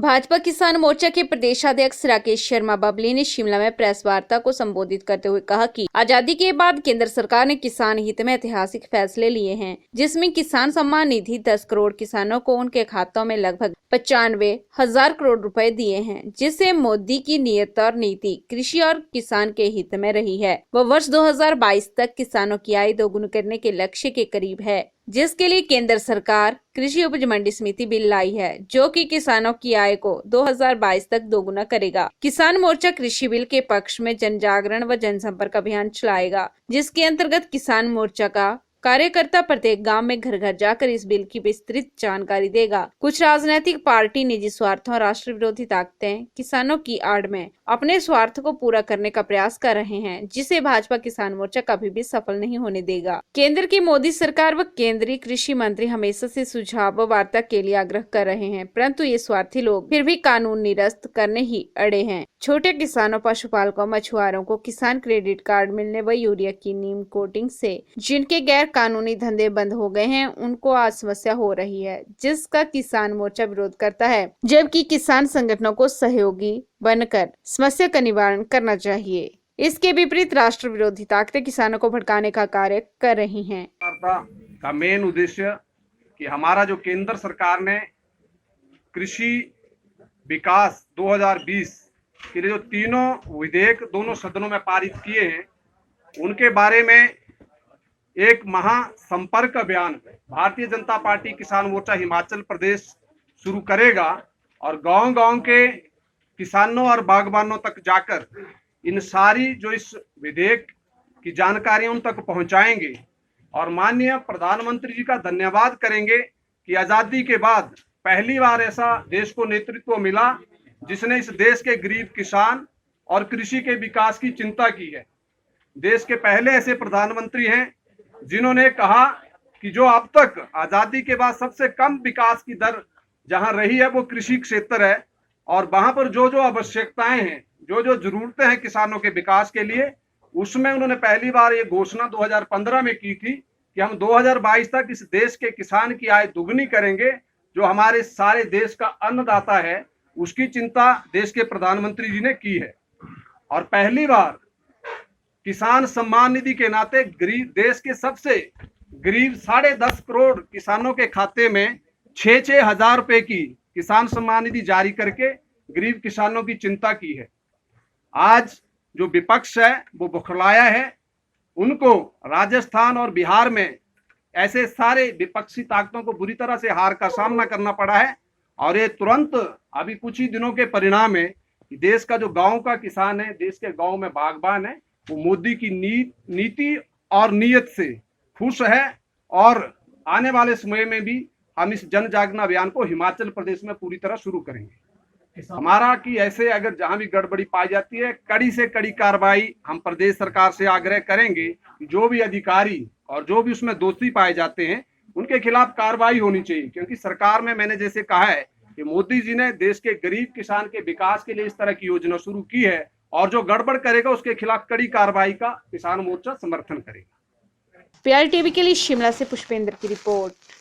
भाजपा किसान मोर्चा के प्रदेशाध्यक्ष राकेश शर्मा बबली ने शिमला में प्रेस वार्ता को संबोधित करते हुए कहा कि आजादी के बाद केंद्र सरकार ने किसान हित में ऐतिहासिक फैसले लिए हैं, जिसमें किसान सम्मान निधि 10 करोड़ किसानों को उनके खातों में लगभग 95,000 करोड़ रुपए दिए हैं, जिससे मोदी की नीयत और नीति कृषि और किसान के हित में रही है। वह वर्ष 2022 तक किसानों की आय दोगुनी करने के लक्ष्य के करीब है, जिसके लिए केंद्र सरकार कृषि उपज मंडी समिति बिल लाई है, जो कि किसानों की आय को 2022 तक दोगुना करेगा। किसान मोर्चा कृषि बिल के पक्ष में जन जागरण व जनसंपर्क अभियान चलाएगा, जिसके अंतर्गत किसान मोर्चा का कार्यकर्ता प्रत्येक गांव में घर घर जाकर इस बिल की विस्तृत जानकारी देगा। कुछ राजनीतिक पार्टी निजी स्वार्थों और राष्ट्र विरोधी ताकतें किसानों की आड़ में अपने स्वार्थ को पूरा करने का प्रयास कर रहे हैं, जिसे भाजपा किसान मोर्चा कभी भी सफल नहीं होने देगा। केंद्र की मोदी सरकार व केंद्रीय कृषि मंत्री हमेशा से सुझाव व वार्ता के लिए आग्रह कर रहे हैं, परंतु ये स्वार्थी लोग फिर भी कानून निरस्त करने ही अड़े हैं। छोटे किसानों, पशुपालकों, मछुआरों को किसान क्रेडिट कार्ड मिलने व यूरिया की नीम कोटिंग से जिनके गैर कानूनी धंधे बंद हो गए हैं, उनको आज समस्या हो रही है, जिसका किसान मोर्चा विरोध करता है, जबकि किसान संगठनों को सहयोगी बनकर समस्या का निवारण करना चाहिए। इसके विपरीत राष्ट्र विरोधी ताकतें किसानों को भड़काने का कार्य कर रही हैं। का मेन उद्देश्य कि हमारा जो केंद्र सरकार ने कृषि विकास 2020 के लिए जो तीनों विधेयक दोनों सदनों में पारित किए हैं, उनके बारे में एक महासंपर्क अभियान भारतीय जनता पार्टी किसान मोर्चा हिमाचल प्रदेश शुरू करेगा और गांव-गांव के किसानों और बागबानों तक जाकर इन सारी जो इस विधेयक की जानकारी उन तक पहुंचाएंगे और माननीय प्रधानमंत्री जी का धन्यवाद करेंगे कि आजादी के बाद पहली बार ऐसा देश को नेतृत्व मिला जिसने इस देश के गरीब किसान और कृषि के विकास की चिंता की है। देश के पहले ऐसे प्रधानमंत्री हैं जिन्होंने कहा कि जो अब तक आजादी के बाद सबसे कम विकास की दर जहां रही है वो कृषि क्षेत्र है, और वहां पर जो जो आवश्यकताएं हैं, जो जो जरूरतें हैं किसानों के विकास के लिए, उसमें उन्होंने पहली बार ये घोषणा 2015 में की थी कि हम 2022 तक इस देश के किसान की आय दुगनी करेंगे। जो हमारे सारे देश का अन्नदाता है, उसकी चिंता देश के प्रधानमंत्री जी ने की है। और पहली बार किसान सम्मान निधि के नाते गरीब देश के सबसे गरीब 10.5 करोड़ किसानों के खाते में 6-6 हजार रुपए की किसान सम्मान निधि जारी करके गरीब किसानों की चिंता की है। आज जो विपक्ष है वो बौखलाया है, उनको राजस्थान और बिहार में ऐसे सारे विपक्षी ताकतों को बुरी तरह से हार का सामना करना पड़ा है, और ये तुरंत अभी कुछ ही दिनों के परिणाम है कि देश का जो गांव का किसान है, देश के गांव में बागबान है, वो मोदी की नीति और नीयत से खुश है। और आने वाले समय में भी हम इस जन जागरण अभियान को हिमाचल प्रदेश में पूरी तरह शुरू करेंगे। हमारा कि ऐसे अगर जहां भी गड़बड़ी पाई जाती है, कड़ी से कड़ी कार्रवाई हम प्रदेश सरकार से आग्रह करेंगे कि जो भी अधिकारी और जो भी उसमें दोषी पाए जाते हैं उनके खिलाफ कार्रवाई होनी चाहिए, क्योंकि सरकार में मैंने जैसे कहा है कि मोदी जी ने देश के गरीब किसान के विकास के लिए इस तरह की योजना शुरू की है, और जो गड़बड़ करेगा उसके खिलाफ कड़ी कार्रवाई का किसान मोर्चा समर्थन करेगा। PRTV के लिए शिमला से पुष्पेंद्र की रिपोर्ट।